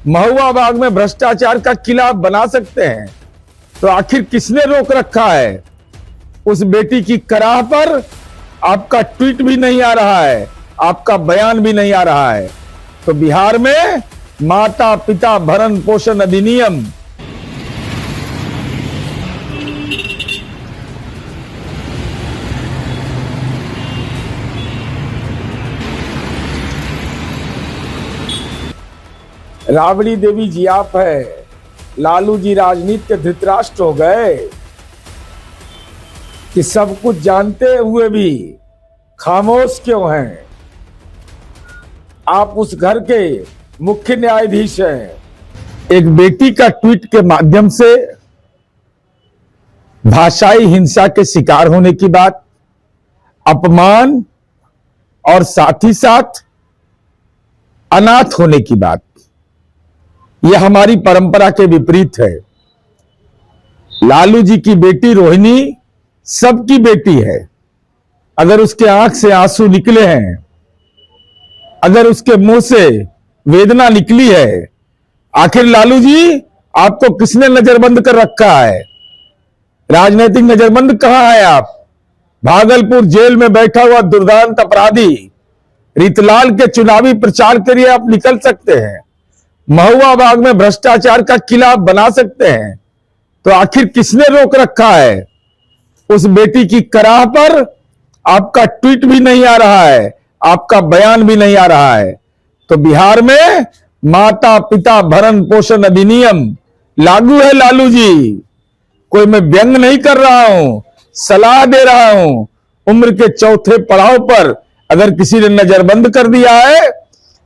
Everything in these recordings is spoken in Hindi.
महुआ बाग में भ्रष्टाचार का किला बना सकते हैं, तो आखिर किसने रोक रखा है? उस बेटी की कराह पर आपका ट्वीट भी नहीं आ रहा है, आपका बयान भी नहीं आ रहा है। तो बिहार में माता पिता भरण पोषण अधिनियम राबड़ी देवी जी आप है, लालू जी राजनीति के धृतराष्ट्र हो गए कि सब कुछ जानते हुए भी खामोश क्यों हैं? आप उस घर के मुख्य न्यायाधीश हैं। एक बेटी का ट्वीट के माध्यम से भाषाई हिंसा के शिकार होने की बात, अपमान और साथ ही साथ अनाथ होने की बात, यह हमारी परंपरा के विपरीत है। लालू जी की बेटी रोहिणी सबकी बेटी है। अगर उसके आंख से आंसू निकले हैं, अगर उसके मुंह से वेदना निकली है, आखिर लालू जी आपको किसने नजरबंद कर रखा है? राजनीतिक नजरबंद कहां है आप? भागलपुर जेल में बैठा हुआ दुर्दांत अपराधी रीतलाल के चुनावी प्रचार के लिए आप निकल सकते हैं, महुआ बाग में भ्रष्टाचार का किला बना सकते हैं, तो आखिर किसने रोक रखा है? उस बेटी की कराह पर आपका ट्वीट भी नहीं आ रहा है, आपका बयान भी नहीं आ रहा है। तो बिहार में माता पिता भरण पोषण अधिनियम लागू है लालू जी। कोई मैं व्यंग नहीं कर रहा हूं, सलाह दे रहा हूं। उम्र के चौथे पड़ाव पर अगर किसी ने नजरबंद कर दिया है,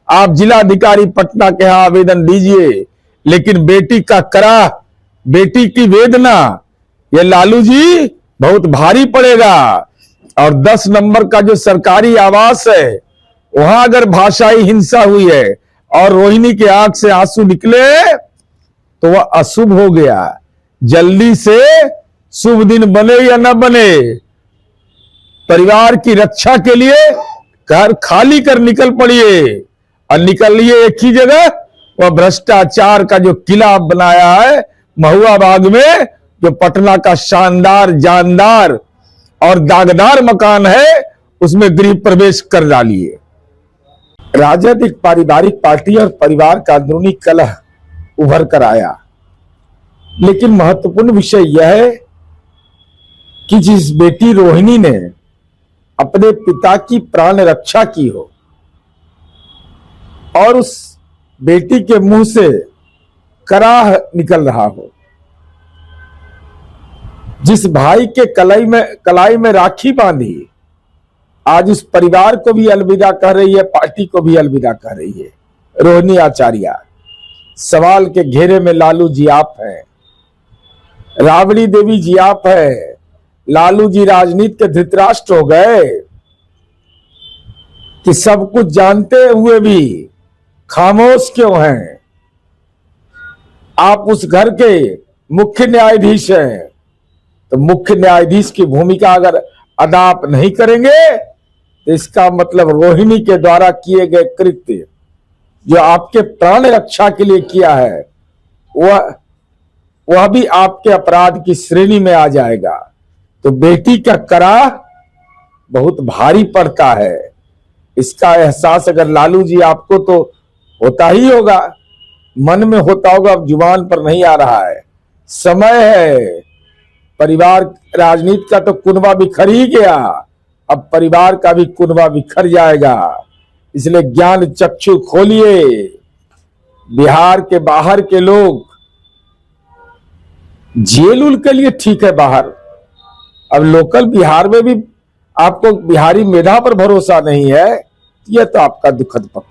आप जिलाधिकारी पटना के यहां आवेदन दीजिए, लेकिन बेटी का कराह, बेटी की वेदना, यह लालू जी बहुत भारी पड़ेगा। और 10 नंबर का जो सरकारी आवास है, वहां अगर भाषाई हिंसा हुई है और रोहिणी के आंख से आंसू निकले, तो वह अशुभ हो गया। जल्दी से शुभ दिन बने या न बने, परिवार की रक्षा के लिए घर खाली कर निकल पड़िए, और निकलिए एक ही जगह, वह भ्रष्टाचार का जो किला बनाया है महुआ बाग में, जो पटना का शानदार जानदार और दागदार मकान है, उसमें गृह प्रवेश कर डालिए। राजद एक पारिवारिक पार्टी और परिवार का अंदरूनी कलह उभर कर आया, लेकिन महत्वपूर्ण विषय यह है कि जिस बेटी रोहिणी ने अपने पिता की प्राण रक्षा की हो और उस बेटी के मुंह से कराह निकल रहा हो, जिस भाई के कलाई में राखी बांधी, आज उस परिवार को भी अलविदा कह रही है, पार्टी को भी अलविदा कह रही है, रोहिणी आचार्य। सवाल के घेरे में लालू जी आप हैं, राबड़ी देवी जी आप है, लालू जी राजनीति के धृतराष्ट्र हो गए कि सब कुछ जानते हुए भी खामोश क्यों हैं? आप उस घर के मुख्य न्यायाधीश हैं, तो मुख्य न्यायाधीश की भूमिका अगर अदा आप नहीं करेंगे, तो इसका मतलब रोहिणी के द्वारा किए गए कृत्य जो आपके प्राण रक्षा के लिए किया है, वह भी आपके अपराध की श्रेणी में आ जाएगा। तो बेटी का कराह बहुत भारी पड़ता है। इसका एहसास अगर लालू जी आपको तो होता ही होगा, मन में होता होगा, अब जुबान पर नहीं आ रहा है। समय है, परिवार राजनीति का तो कुनबा बिखर ही गया, अब परिवार का भी कुनबा बिखर जाएगा। इसलिए ज्ञान चक्षु खोलिए। बिहार के बाहर के लोग जेल उल के लिए ठीक है बाहर, अब लोकल बिहार में भी आपको बिहारी मेधा पर भरोसा नहीं है, यह तो आपका दुखद पक्ष।